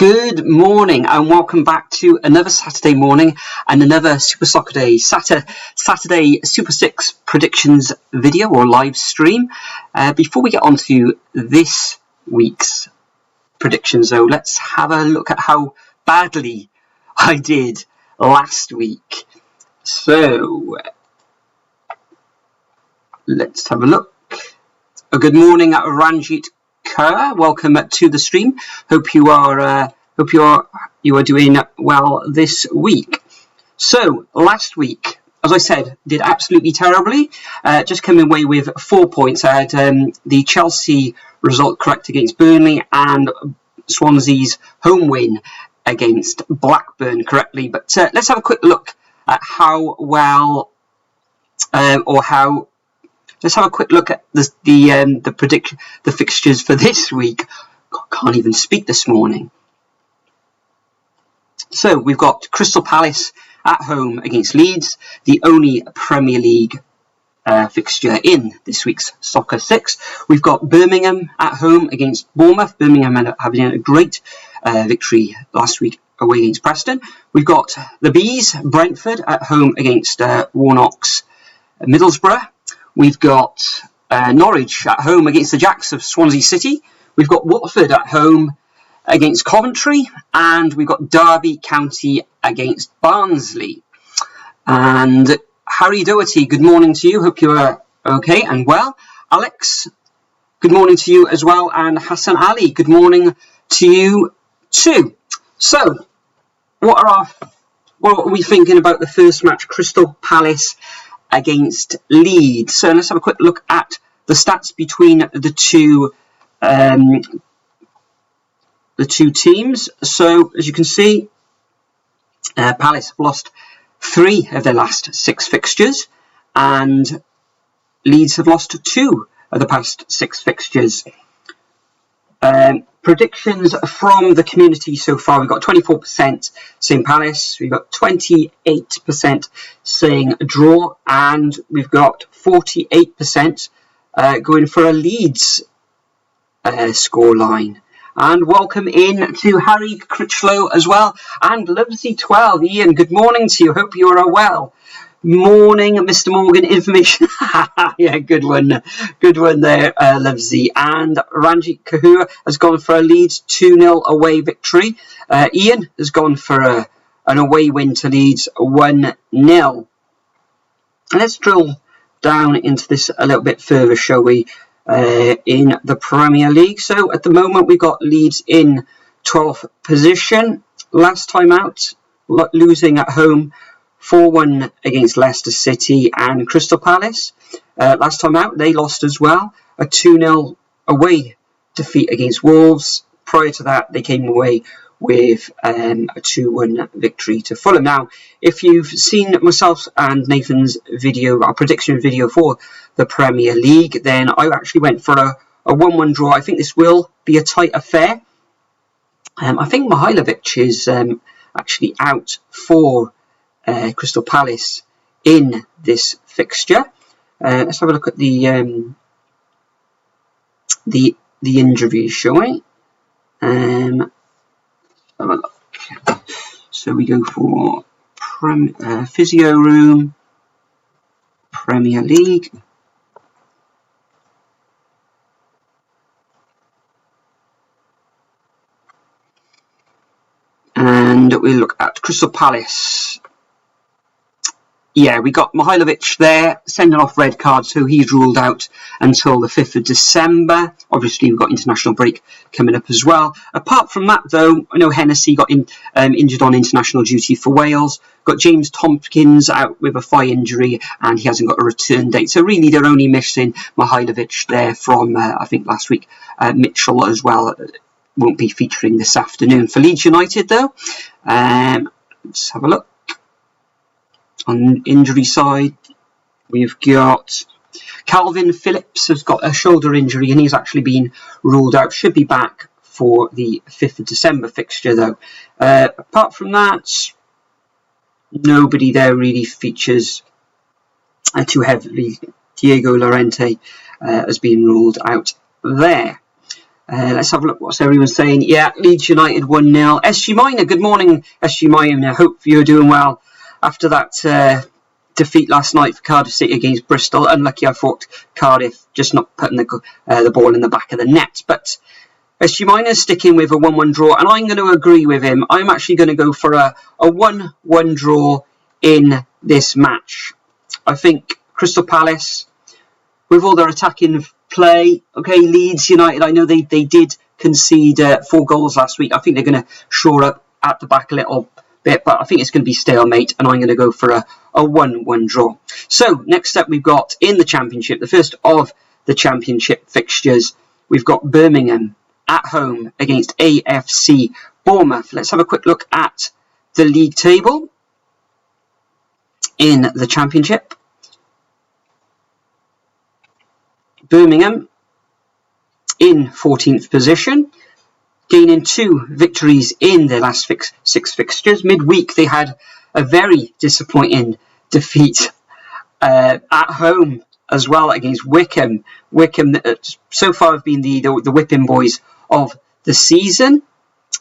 Good morning and welcome back to another Saturday morning and another Super Soccer Day Saturday Super 6 predictions video or live stream. Before we get on to this week's predictions though, let's have a look at how badly I did last week. So let's have a look. A good morning at Ranjit Kaur. Welcome to the stream. Hope you are doing well this week. So last week, as I said, did absolutely terribly. Just came away with 4 points. I had the Chelsea result correct against Burnley and Swansea's home win against Blackburn correctly. But let's have a quick look at how well Let's have a quick look at the fixtures for this week. God, can't even speak this morning. So we've got Crystal Palace at home against Leeds, the only Premier League fixture in this week's Soccer 6. We've got Birmingham at home against Bournemouth. Birmingham ended up having a great victory last week away against Preston. We've got the Bees, Brentford at home against Warnock's Middlesbrough. We've got Norwich at home against the Jacks of Swansea City. We've got Watford at home against Coventry. And we've got Derby County against Barnsley. And Harry Doherty, good morning to you. Hope you are okay and well. Alex, good morning to you as well. And Hassan Ali, good morning to you too. So, what are we thinking about the first match, Crystal Palace against Leeds? So let's have a quick look at the stats between the two teams. So as you can see, Palace have lost 3 of their last 6 fixtures, and Leeds have lost 2 of the past 6 fixtures. Predictions from the community so far: we've got 24% saying Palace, we've got 28% saying a draw, and we've got 48% going for a Leeds scoreline. And welcome in to Harry Critchlow as well, and Lovesy12. Ian, good morning to you. Hope you are well. Morning, Mr. Morgan. Information. Yeah, good one there, Lovesy. And Ranjit Kaur has gone for a Leeds 2-0 away victory. Ian has gone for an away win to Leeds 1-0. Let's drill down into this a little bit further, shall we, in the Premier League. So at the moment we've got Leeds in 12th position. Last time out, losing at home 4-1 against Leicester City and Crystal Palace. Last time out, they lost as well. A 2-0 away defeat against Wolves. Prior to that, they came away with a 2-1 victory to Fulham. Now, if you've seen myself and Nathan's video, our prediction video for the Premier League, then I actually went for a 1-1 draw. I think this will be a tight affair. I think Mihailovic is actually out for Crystal Palace in this fixture. Let's have a look at the injuries, shall we? Have a look. So we go for physio room, Premier League. And we look at Crystal Palace. Yeah, we got Mihailovic there, sending off red card, so he's ruled out until the 5th of December. Obviously, we've got international break coming up as well. Apart from that, though, I know Hennessy got injured on international duty for Wales. Got James Tompkins out with a thigh injury, and he hasn't got a return date. So really, they're only missing Mihailovic there from, I think, last week. Mitchell as well won't be featuring this afternoon. For Leeds United, though, let's have a look. On injury side, we've got Calvin Phillips has got a shoulder injury and he's actually been ruled out. Should be back for the 5th of December fixture though. Apart from that, nobody there really features too heavily. Diego Llorente has been ruled out there. Let's have a look what's everyone saying. Yeah, Leeds United 1-0. SG Minor, good morning, SG Minor. Hope you're doing well after that defeat last night for Cardiff City against Bristol. Unlucky, I thought Cardiff just not putting the ball in the back of the net. But SG Minor sticking with a 1-1 draw, and I'm going to agree with him. I'm actually going to go for a 1-1 draw in this match. I think Crystal Palace, with all their attacking play, okay, Leeds United, I know they did concede 4 goals last week. I think they're going to shore up at the back a little bit, but I think it's going to be stalemate, and I'm going to go for a 1-1 draw. So, next up we've got in the Championship, the first of the Championship fixtures, we've got Birmingham at home against AFC Bournemouth. Let's have a quick look at the league table in the Championship. Birmingham in 14th position, gaining 2 victories in their last 6 fixtures. Midweek they had a very disappointing defeat at home as well against Wickham. Wickham so far have been the whipping boys of the season.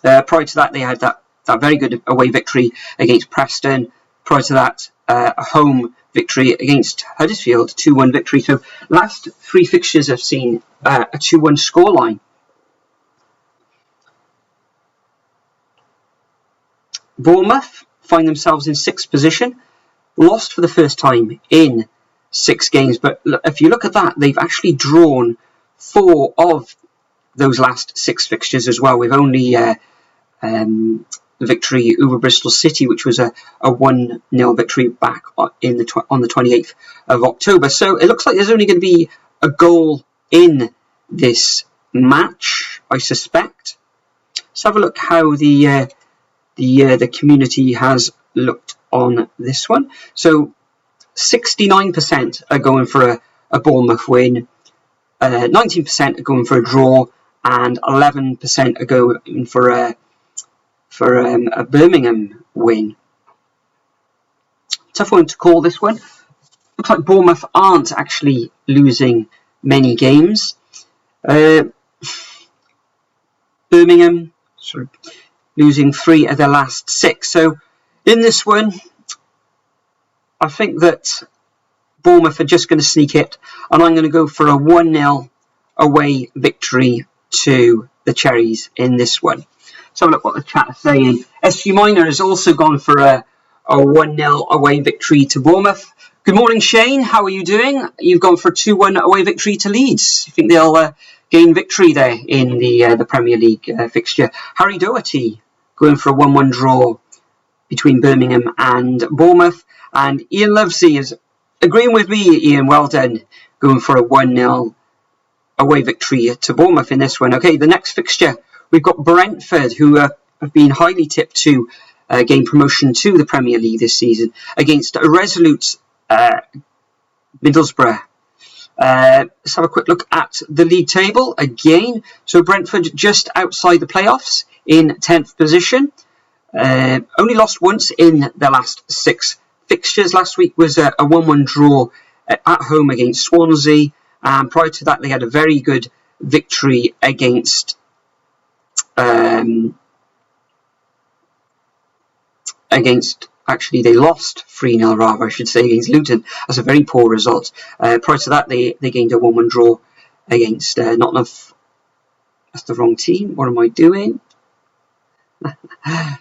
Prior to that they had that very good away victory against Preston. Prior to that a home victory against Huddersfield, 2-1 victory. So last 3 fixtures have seen a 2-1 scoreline. Bournemouth find themselves in 6th position, lost for the first time in 6 games. But if you look at that, they've actually drawn 4 of those last 6 fixtures as well, with only the victory over Bristol City, which was a 1-0 victory back on the 28th of October. So it looks like there's only going to be a goal in this match, I suspect. Let's have a look how the community has looked on this one. So 69% are going for a Bournemouth win, 19% are going for a draw, and 11% are going for a Birmingham win. Tough one to call this one. Looks like Bournemouth aren't actually losing many games. Birmingham sort of losing 3 of their last 6. So in this one, I think that Bournemouth are just going to sneak it, and I'm going to go for a 1-0 away victory to the Cherries in this one. So look what the chat is saying. SG Minor has also gone for a 1-0 away victory to Bournemouth. Good morning, Shane. How are you doing? You've gone for a 2-1 away victory to Leeds. You think they'll gain victory there in the Premier League fixture? Harry Doherty going for a 1-1 draw between Birmingham and Bournemouth. And Ian Lovesey is agreeing with me, Ian. Well done. Going for a 1-0 away victory to Bournemouth in this one. Okay, the next fixture, we've got Brentford, who have been highly tipped to gain promotion to the Premier League this season, against a resolute Middlesbrough. Let's have a quick look at the league table again. So Brentford just outside the playoffs in 10th position. Only lost once in their last 6 fixtures. Last week was a 1-1 draw at home against Swansea. And prior to that, they had a very good victory against actually they lost 3-0 rather, I should say, against Luton. That's a very poor result. Prior to that, they gained a 1-1 draw against Nottingham. That's the wrong team. What am I doing?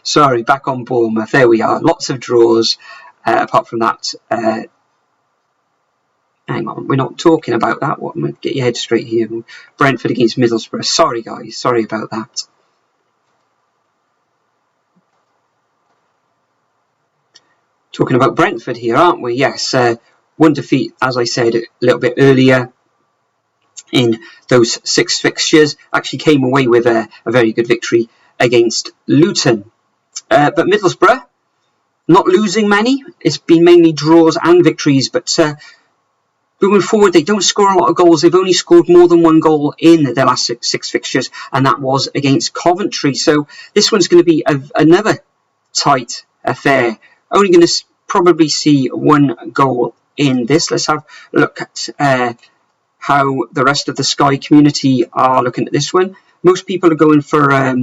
Sorry, back on Bournemouth. There we are. Lots of draws. Apart from that, hang on, we're not talking about that. What? Get your head straight here. Brentford against Middlesbrough. Sorry, guys. Sorry about that. Talking about Brentford here, aren't we? Yes. 1 defeat, as I said a little bit earlier, in those 6 fixtures. Actually came away with a very good victory against Luton. But Middlesbrough, not losing many. It's been mainly draws and victories, but moving forward, they don't score a lot of goals. They've only scored more than 1 goal in their last 6 fixtures, and that was against Coventry. So this one's going to be another tight affair. Only going to probably see 1 goal in this. Let's have a look at how the rest of the Sky community are looking at this one. Most people are going for a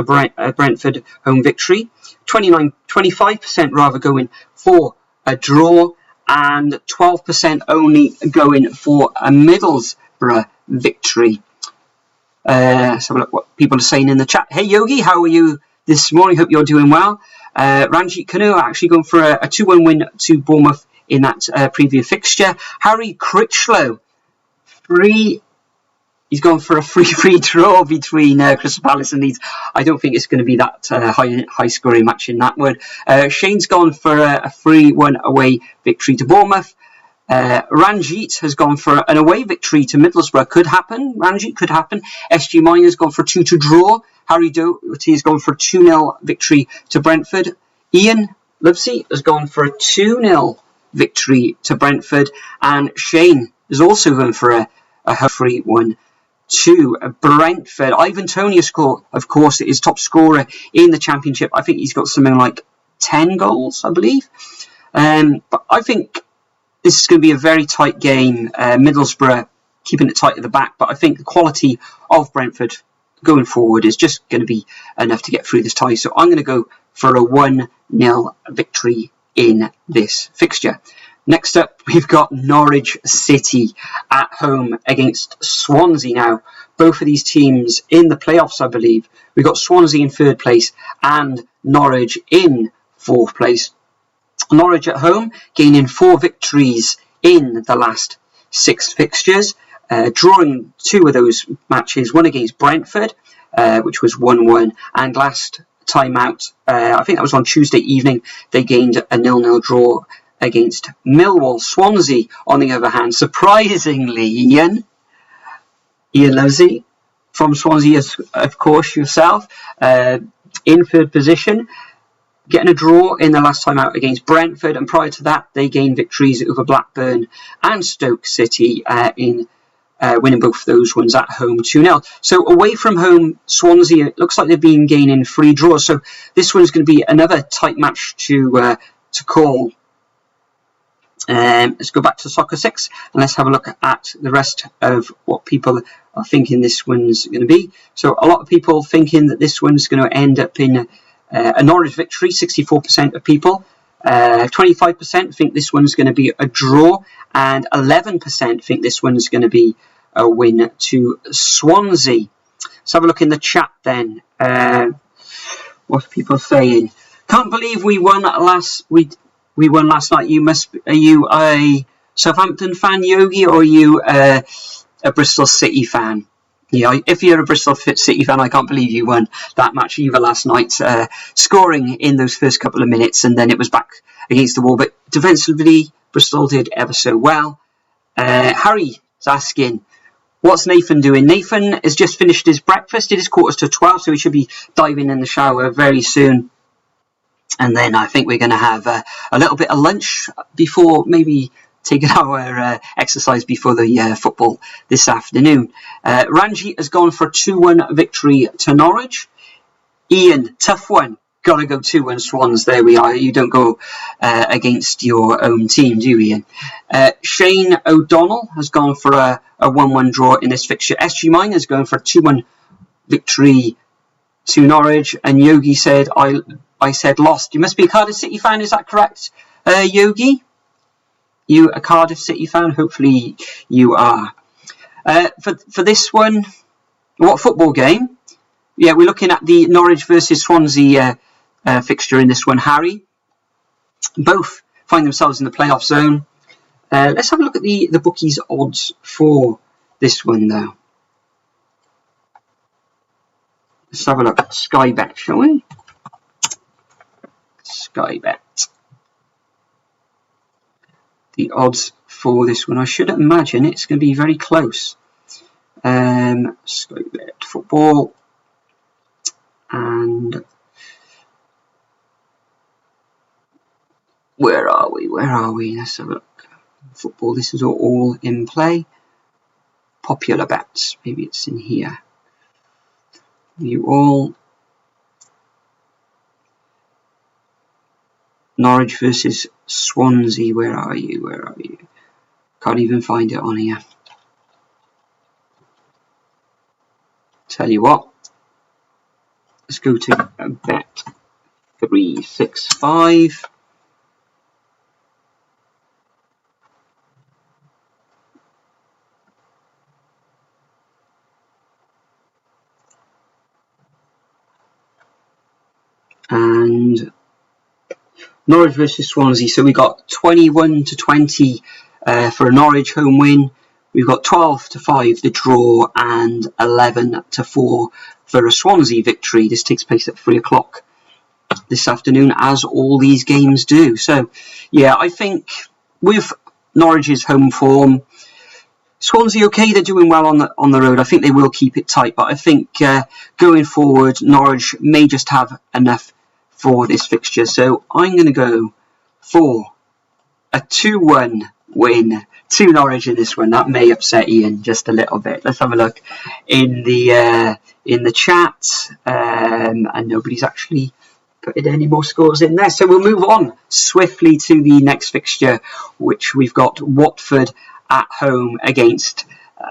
Brentford home victory. 25% rather going for a draw, and 12% only going for a Middlesbrough victory. Let's have a look what people are saying in the chat. Hey Yogi, how are you this morning? Hope you're doing well. Ranjit Kanu actually going for a 2-1 win to Bournemouth in that preview fixture. Harry Critchlow, he's gone for a 3-3 draw between Crystal Palace and Leeds. I don't think it's going to be that high scoring match in that one. Shane's gone for a 3-1 away victory to Bournemouth. Ranjit has gone for an away victory to Middlesbrough. Could happen. Ranjit, could happen. SG Miner's gone for 2-2 draw. Harry Doherty has gone for a 2-0 victory to Brentford. Ian Livesey has gone for a 2-0 victory to Brentford. And Shane has also gone for a 3-1 to Brentford. Ivan Toney, of course, is top scorer in the Championship. I think he's got something like 10 goals, I believe. But I think this is going to be a very tight game. Middlesbrough keeping it tight at the back, but I think the quality of Brentford going forward is just going to be enough to get through this tie. So I'm going to go for a 1-0 victory in this fixture. Next up, we've got Norwich City at home against Swansea. Now, both of these teams in the playoffs, I believe. We've got Swansea in 3rd place and Norwich in 4th place. Norwich at home, gaining 4 victories in the last 6 fixtures, drawing 2 of those matches, one against Brentford, which was 1-1, and last time out, I think that was on Tuesday evening, they gained a 0-0 draw against Millwall. Swansea, on the other hand, surprisingly, Ian Livesey from Swansea, of course, yourself, in 3rd position, getting a draw in the last time out against Brentford, and prior to that they gained victories over Blackburn and Stoke City in winning both of those ones at home 2-0. So away from home, Swansea, it looks like they've been gaining 3 draws, so this one's going to be another tight match to call. Let's go back to Soccer 6 and let's have a look at the rest of what people are thinking this one's going to be. So a lot of people thinking that this one's going to end up in a Norwich victory, 64% of people. 25% think this one's going to be a draw, and 11% think this one's going to be a win to Swansea. Let's have a look in the chat then. What are people saying? Can't believe we won last night. Are you a Southampton fan, Yogi, or are you a Bristol City fan? Yeah, if you're a Bristol City fan, I can't believe you won that match either last night, scoring in those first couple of minutes, and then it was back against the wall. But defensively, Bristol did ever so well. Harry's asking, what's Nathan doing? Nathan has just finished his breakfast. It is 11:45, so he should be diving in the shower very soon. And then I think we're going to have a little bit of lunch before maybe taking our exercise before the football this afternoon. Ranjit has gone for a 2-1 victory to Norwich. Ian, tough one. Got to go 2-1 Swans. There we are. You don't go against your own team, do you, Ian? Shane O'Donnell has gone for a 1-1 draw in this fixture. SG Mine has gone for a 2-1 victory to Norwich. And Yogi said, I said lost. You must be a Cardiff City fan, is that correct, Yogi? You a Cardiff City fan? Hopefully you are. For this one, what football game? Yeah, we're looking at the Norwich versus Swansea fixture in this one, Harry. Both find themselves in the playoff zone. Let's have a look at the bookies' odds for this one, though. Let's have a look at Sky Bet, shall we? Sky Bet. The odds for this one, I should imagine it's going to be very close. Sky Bet football, and where are we? Let's have a look. Football. This is all in play. Popular bets. Maybe it's in here. You all. Norwich versus Swansea. Where are you? Can't even find it on here. tell you what, let's go to bet 365. And Norwich versus Swansea. So we got 21-20 for a Norwich home win. We've got 12-5 the draw and 11-4 for a Swansea victory. This takes place at 3 o'clock this afternoon, as all these games do. So, yeah, I think with Norwich's home form, Swansea, okay, they're doing well on the road. I think they will keep it tight, but I think going forward, Norwich may just have enough for this fixture. So I'm going to go for a 2-1 win to Norwich in this one. That may upset Ian just a little bit. Let's have a look in the chat, and nobody's actually putting any more scores in there. So we'll move on swiftly to the next fixture, which we've got Watford at home against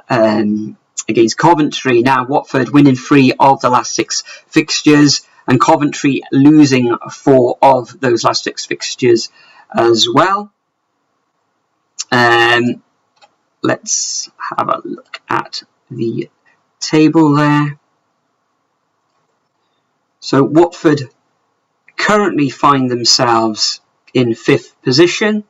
Coventry. Now, Watford winning 3 of the last 6 fixtures, and Coventry losing 4 of those last 6 fixtures as well. Let's have a look at the table there. So Watford currently find themselves in 5th position,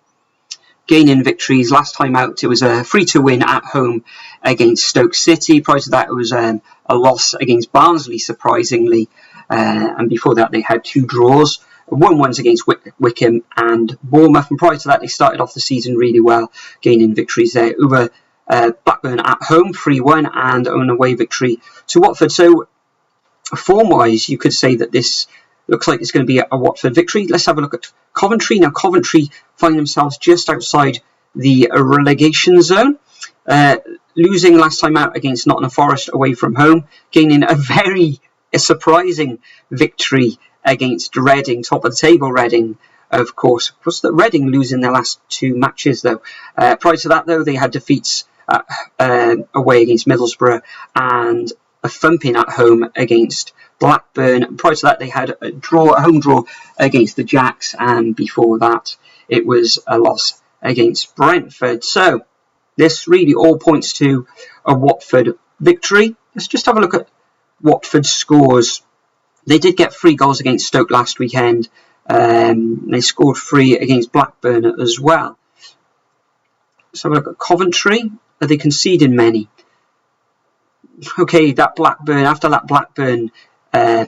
gaining victories. Last time out, it was a 3-2 win at home against Stoke City. Prior to that, it was a loss against Barnsley, surprisingly. And before that, they had 2 draws. 1-1s against Wickham and Bournemouth. And prior to that, they started off the season really well, gaining victories there over Blackburn at home, 3-1, and an away victory to Watford. So, form-wise, you could say that this looks like it's going to be a Watford victory. Let's have a look at Coventry. Now, Coventry find themselves just outside the relegation zone, losing last time out against Nottingham Forest away from home, gaining a very surprising victory against Reading, top of the table Reading, of course. Was that Reading losing their last 2 matches, though? Prior to that, though, they had defeats away against Middlesbrough and a thumping at home against Blackburn. Prior to that, they had a home draw against the Jacks, and before that, it was a loss against Brentford. So, this really all points to a Watford victory. Let's just have a look at Watford's scores. They did get 3 goals against Stoke last weekend. They scored 3 against Blackburn as well. Let's have a look at Coventry. Are they conceding many? Okay, after that Blackburn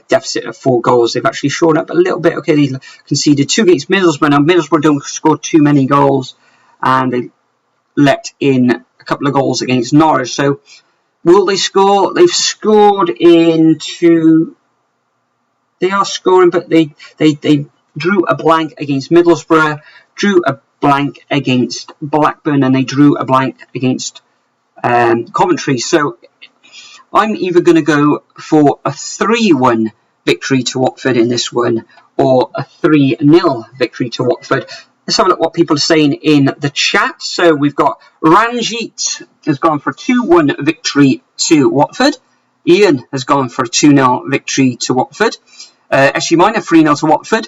deficit of 4 goals, they've actually shored up a little bit. Okay, they conceded 2 against Middlesbrough. Now, Middlesbrough don't score too many goals, and they let in a couple of goals against Norwich. So, will they score? They've scored into... They are scoring, but they drew a blank against Middlesbrough, drew a blank against Blackburn, and they drew a blank against Coventry. So I'm either going to go for a 3-1 victory to Watford in this one, or a 3-0 victory to Watford. Let's have a look what people are saying in the chat. So we've got Ranjit has gone for a 2-1 victory to Watford. Ian has gone for a 2-0 victory to Watford. SU Minor 3-0 to Watford.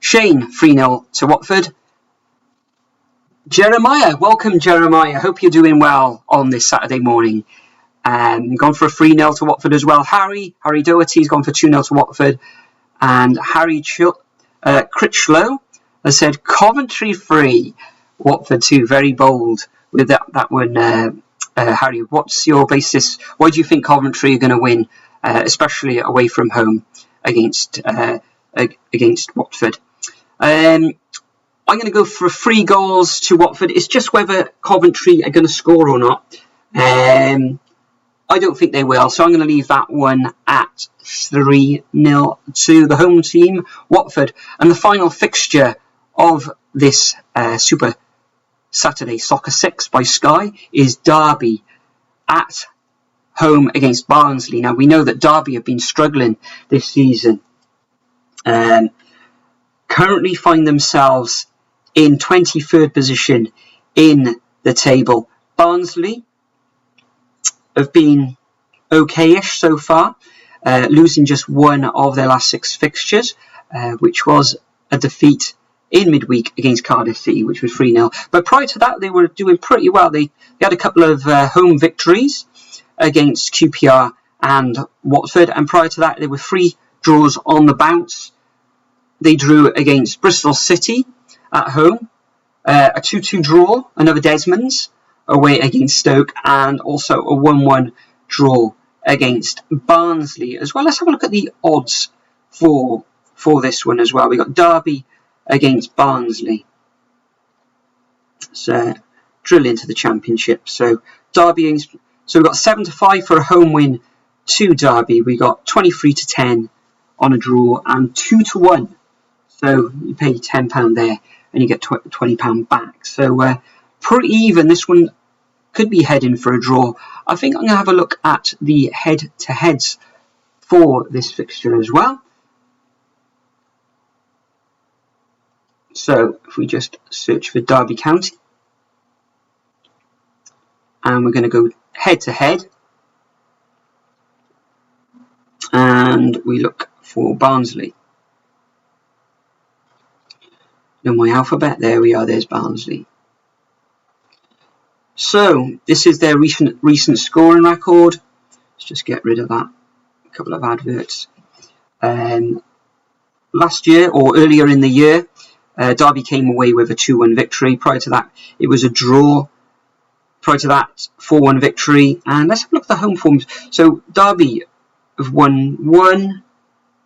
Shane 3-0 to Watford. Jeremiah, welcome Jeremiah. Hope you're doing well on this Saturday morning. Gone for a 3-0 to Watford as well. Harry Doherty's gone for 2-0 to Watford. And Harry Critchlow has said Coventry 3, Watford 2. Very bold with that one. Harry, what's your basis? Why do you think Coventry are going to win, especially away from home against Watford? I'm going to go for 3 goals to Watford. It's just whether Coventry are going to score or not. I don't think they will, so I'm going to leave that one at 3-0 to the home team, Watford. And the final fixture of this Super Saturday Soccer 6 by Sky is Derby at home against Barnsley. Now, we know that Derby have been struggling this season. Currently find themselves in 23rd position in the table. Barnsley have been okay-ish so far, losing just one of their last 6 fixtures, which was a defeat in midweek against Cardiff City, which was 3-0. But prior to that, they were doing pretty well. They had a couple of home victories against QPR and Watford, and prior to that, there were 3 draws on the bounce. They drew against Bristol City at home, a 2-2 draw, another Desmond's, away against Stoke, and also a 1-1 draw against Barnsley as well. Let's have a look at the odds for this one as well. We got Derby against Barnsley. So drill into the Championship. So Derby, so we've got 7-5 for a home win to Derby. We got 23-10 on a draw and 2-1. So you pay £10 there and you get £20 back. So pretty even. This one could be heading for a draw. I think I'm going to have a look at the head-to-heads for this fixture as well. So if we just search for Derby County, and we're going to go head-to-head, and we look for Barnsley. In my alphabet, there we are, there's Barnsley. So this is their recent scoring record. Let's just get rid of that. A couple of adverts. Last year, or earlier in the year, Derby came away with a 2-1 victory. Prior to that, it was a draw. Prior to that, 4-1 victory. And let's have a look at the home forms. So Derby have won 1,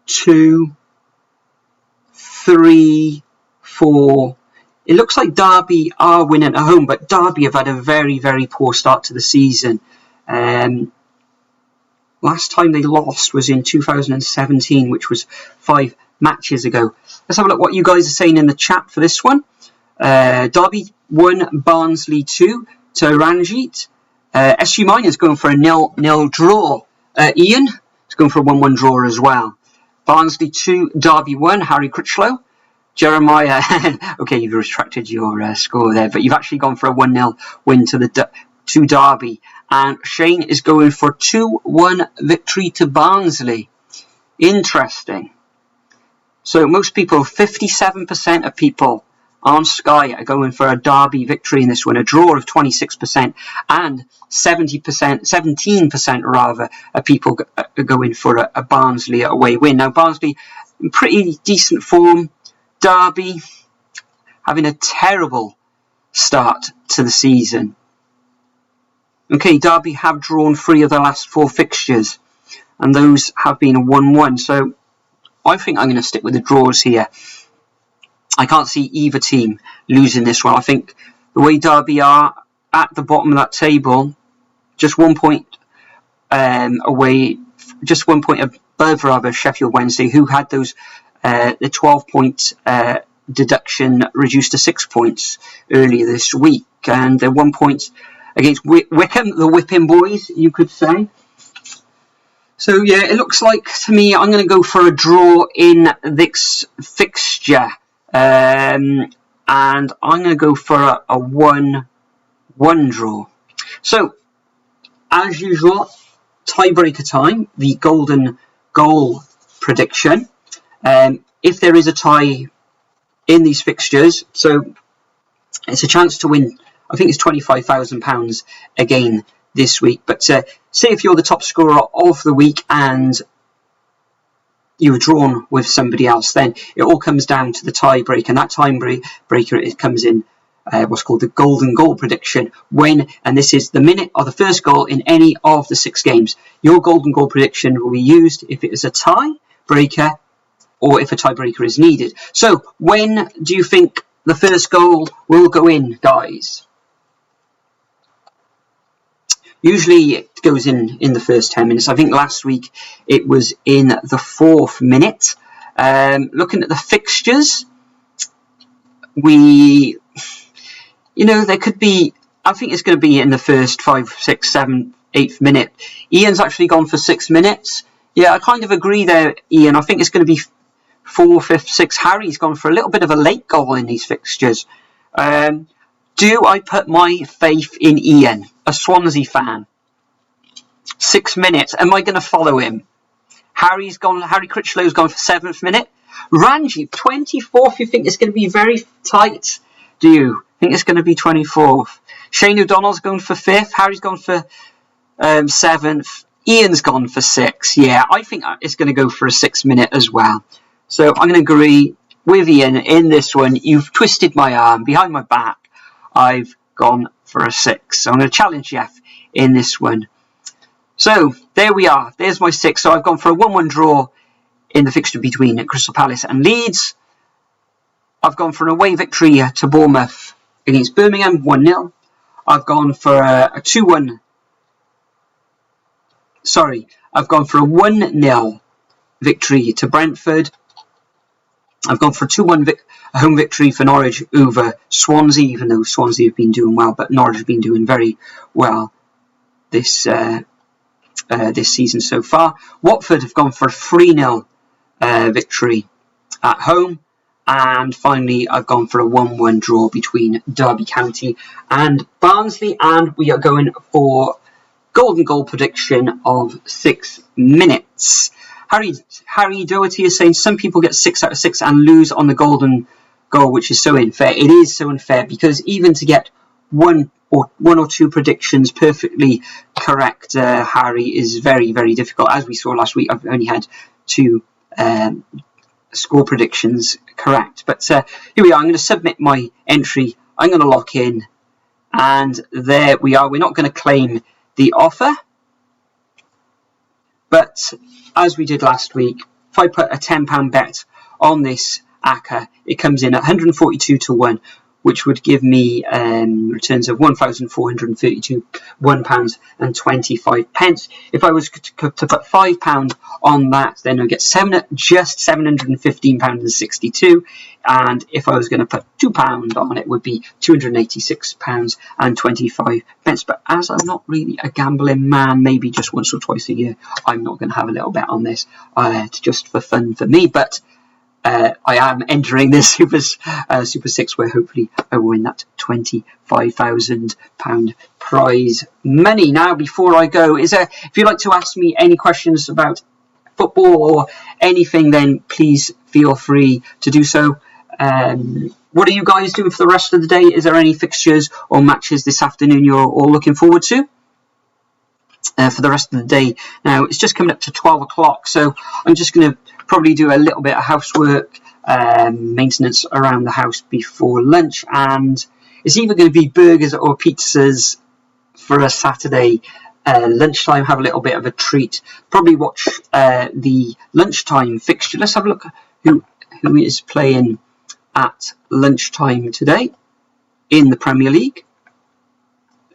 2, 3, 4. It looks like Derby are winning at home, but Derby have had a very, very poor start to the season. Last time they lost was in 2017, which was 5 matches ago. Let's have a look what you guys are saying in the chat for this one. Derby 1, Barnsley 2 to Ranjit. SG Miners going for a 0-0 draw. Ian is going for a 1-1 draw as well. Barnsley 2, Derby 1, Harry Critchlow. Jeremiah, okay, you've retracted your score there, but you've actually gone for a 1-0 win to Derby. And Shane is going for 2-1 victory to Barnsley. Interesting. So most people, 57% of people on Sky are going for a Derby victory in this one, a draw of 26%, and 17% rather, of people are going for a Barnsley away win. Now Barnsley in pretty decent form. Derby having a terrible start to the season. Okay, Derby have drawn 3 of their last 4 fixtures, and those have been a 1-1. So I think I'm going to stick with the draws here. I can't see either team losing this one. I think the way Derby are at the bottom of that table, just 1 point away, just 1 point above rather Sheffield Wednesday, who had those the 12-point deduction reduced to 6 points earlier this week, and they're 1 point against Wickham, the Whipping Boys, you could say. So yeah, it looks like to me I'm going to go for a draw in this fixture, and I'm going to go for a 1-1 draw. So as usual, tiebreaker time, the golden goal prediction. If there is a tie in these fixtures, so it's a chance to win, I think it's £25,000 again this week. But say if you're the top scorer of the week and you've drawn with somebody else, then it all comes down to the tiebreaker, and that tiebreaker it comes in what's called the golden goal prediction, when, and this is the minute of the first goal in any of the 6 games. Your golden goal prediction will be used if it is a tiebreaker or if a tiebreaker is needed. So when do you think the first goal will go in, guys? Usually it goes in the first 10 minutes. I think last week it was in the 4th minute. Looking at the fixtures, there could be, I think it's going to be in the first 5, 6, 7, 8th minute. Ian's actually gone for 6 minutes. Yeah, I kind of agree there, Ian. I think it's going to be 4, 5th, 6th. Harry's gone for a little bit of a late goal in these fixtures. Do I put my faith in Ian, a Swansea fan? 6 minutes. Am I going to follow him? Harry Critchlow's gone for 7th minute. Ranji, 24th. You think it's going to be very tight? Do you think it's going to be 24th? Shane O'Donnell's gone for 5th. Harry's gone for 7th. Ian's gone for 6th. Yeah, I think it's going to go for a 6 minute as well. So I'm going to agree with Ian in this one. You've twisted my arm behind my back. I've gone for a 6. So I'm going to challenge Jeff in this one. So there we are. There's my 6. So I've gone for a 1-1 draw in the fixture between Crystal Palace and Leeds. I've gone for an away victory to Bournemouth against Birmingham, 1-0. I've gone for a 2-1. Sorry, I've gone for a 1-0 victory to Brentford. I've gone for a 2-1 home victory for Norwich over Swansea, even though Swansea have been doing well, but Norwich have been doing very well this season so far. Watford have gone for a 3-0 victory at home. And finally, I've gone for a 1-1 draw between Derby County and Barnsley. And we are going for golden goal prediction of 6 minutes. Harry Doherty is saying some people get 6 out of 6 and lose on the golden goal, which is so unfair. It is so unfair because even to get one or two predictions perfectly correct, Harry, is very, very difficult. As we saw last week, I've only had 2 score predictions correct. But here we are. I'm going to submit my entry. I'm going to lock in. And there we are. We're not going to claim the offer. But as we did last week, if I put a £10 bet on this ACCA, it comes in at 142 to 1, which would give me returns of £1,432.25. If I was to put £5 on that, then I'd get just £715.62. And if I was going to put £2 on, it would be £286.25. But as I'm not really a gambling man, maybe just once or twice a year, I'm not going to have a little bet on this. It's just for fun for me. But I am entering this Super 6 where hopefully I will win that £25,000 prize money. Now, before I go, if you'd like to ask me any questions about football or anything, then please feel free to do so. What are you guys doing for the rest of the day? Is there any fixtures or matches this afternoon you're all looking forward to? For the rest of the day. Now, it's just coming up to 12 o'clock, so I'm just going to probably do a little bit of housework, maintenance around the house before lunch, and it's either going to be burgers or pizzas for a Saturday lunchtime. Have a little bit of a treat. Probably watch the lunchtime fixture. Let's have a look who is playing at lunchtime today in the Premier League.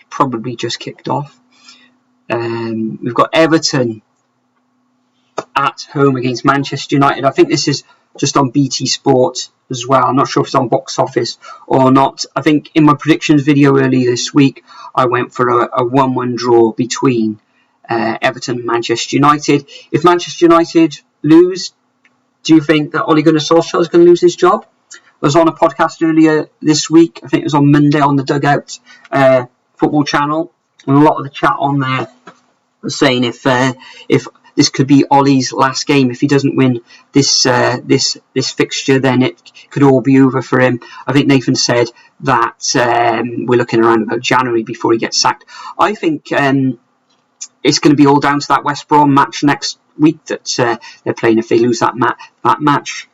Probably just kicked off. We've got Everton at home against Manchester United. I think this is just on BT Sport as well. I'm not sure if it's on Box Office or not. I think in my predictions video earlier this week, I went for a 1-1 draw between Everton and Manchester United. If Manchester United lose, do you think that Ole Gunnar Solskjaer is going to lose his job? I was on a podcast earlier this week. I think it was on Monday on the Dugout football channel. And a lot of the chat on there was saying if this could be Ollie's last game, if he doesn't win this fixture, then it could all be over for him. I think Nathan said that we're looking around about January before he gets sacked. I think it's going to be all down to that West Brom match next week that they're playing. If they lose that match,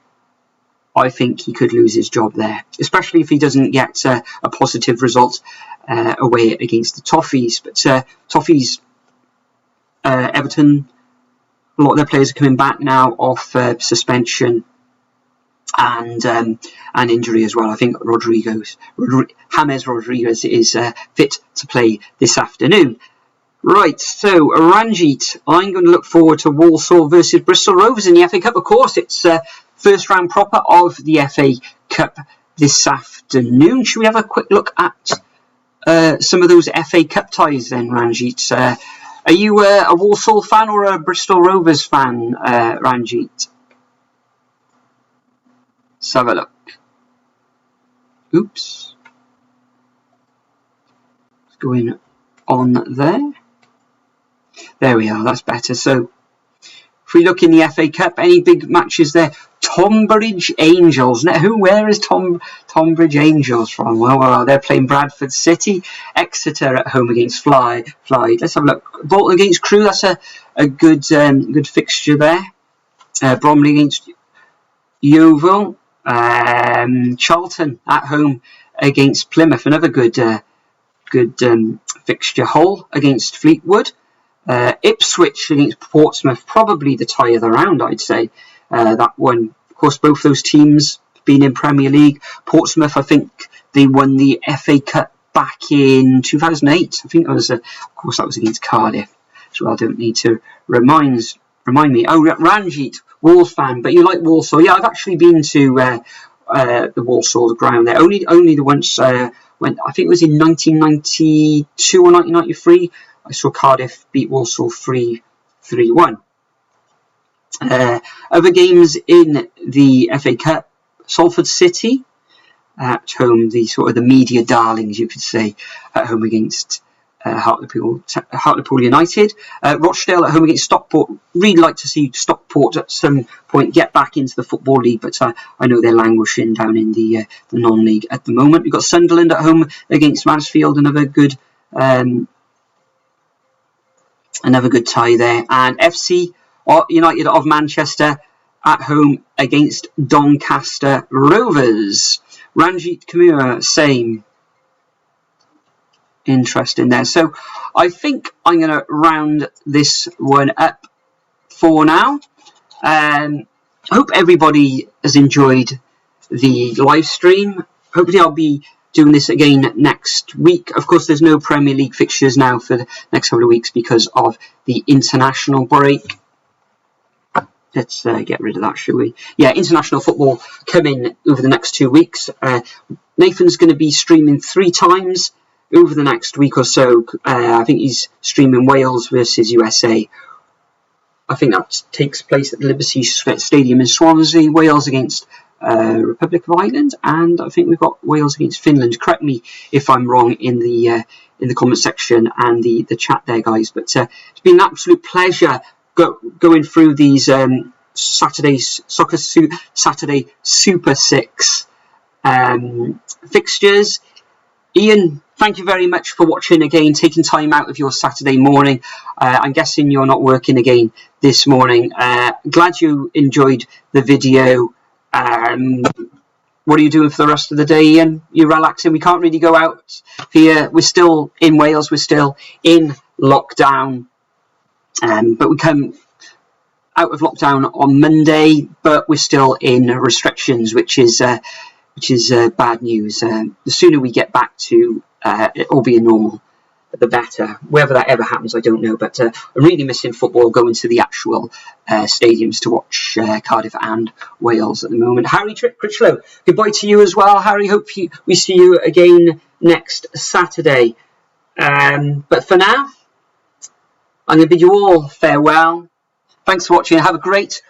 I think he could lose his job there, especially if he doesn't get a positive result away against the Toffees. But Toffees, Everton, a lot of their players are coming back now off suspension and injury as well. I think James Rodriguez is fit to play this afternoon. Right, so Ranjit, I'm going to look forward to Walsall versus Bristol Rovers in the FA Cup. Of course, it's first round proper of the FA Cup this afternoon. Should we have a quick look at some of those FA Cup ties then, Ranjit? Are you a Walsall fan or a Bristol Rovers fan, Ranjit? Let's have a look. Oops. What's going on there? There we are, that's better. So if we look in the FA Cup, any big matches there? Tonbridge Angels. Now, where is Tonbridge Angels from? Well, they're playing Bradford City. Exeter at home against Clyde. Let's have a look. Bolton against Crewe. That's a good fixture there. Bromley against Yeovil. Charlton at home against Plymouth. Another good fixture. Hull against Fleetwood. Ipswich against Portsmouth, probably the tie of the round, I'd say. That one, of course, both those teams been in Premier League. Portsmouth, I think they won the FA Cup back in 2008. I think it was, of course, that was against Cardiff, so I don't need to remind me. Oh, Ranjit, Wolves fan, but you like Walsall? Yeah, I've actually been to the Walsall ground there. Only the once when I think it was in 1992 or 1993. I saw Cardiff beat Walsall 3-1. Other games in the FA Cup: Salford City at home, the media darlings, you could say, at home against Hartlepool United. Rochdale at home against Stockport. Really like to see Stockport at some point get back into the Football League, but I know they're languishing down in the non-league at the moment. We've got Sunderland at home against Mansfield, another good tie there. And FC United of Manchester at home against Doncaster Rovers. Ranjit Kamura, same. Interesting there. So I think I'm going to round this one up for now. I hope everybody has enjoyed the live stream. Hopefully I'll be doing this again next week. Of course, there's no Premier League fixtures now for the next couple of weeks because of the international break. Let's get rid of that, shall we? Yeah, international football coming over the next 2 weeks. Nathan's going to be streaming 3 times over the next week or so. I think he's streaming Wales versus USA. I think that takes place at the Liberty Stadium in Swansea. Wales against Republic of Ireland, and I think we've got Wales against Finland. Correct me if I'm wrong in the comment section and the chat there, guys. But it's been an absolute pleasure going through these Saturday Super 6 fixtures. Ian, thank you very much for watching again, taking time out of your Saturday morning. I'm guessing you're not working again this morning. Glad you enjoyed the video. What are you doing for the rest of the day, Ian? You're relaxing? We can't really go out here. We're still in Wales. We're still in lockdown. But we come out of lockdown on Monday, but we're still in restrictions, which is bad news. The sooner we get back to it all being normal, the better. Whether that ever happens, I don't know. But I'm really missing football, going to the actual stadiums to watch Cardiff and Wales at the moment. Harry Critchlow, goodbye to you as well, Harry. Hope we see you again next Saturday. But for now, I'm going to bid you all farewell. Thanks for watching. Have a great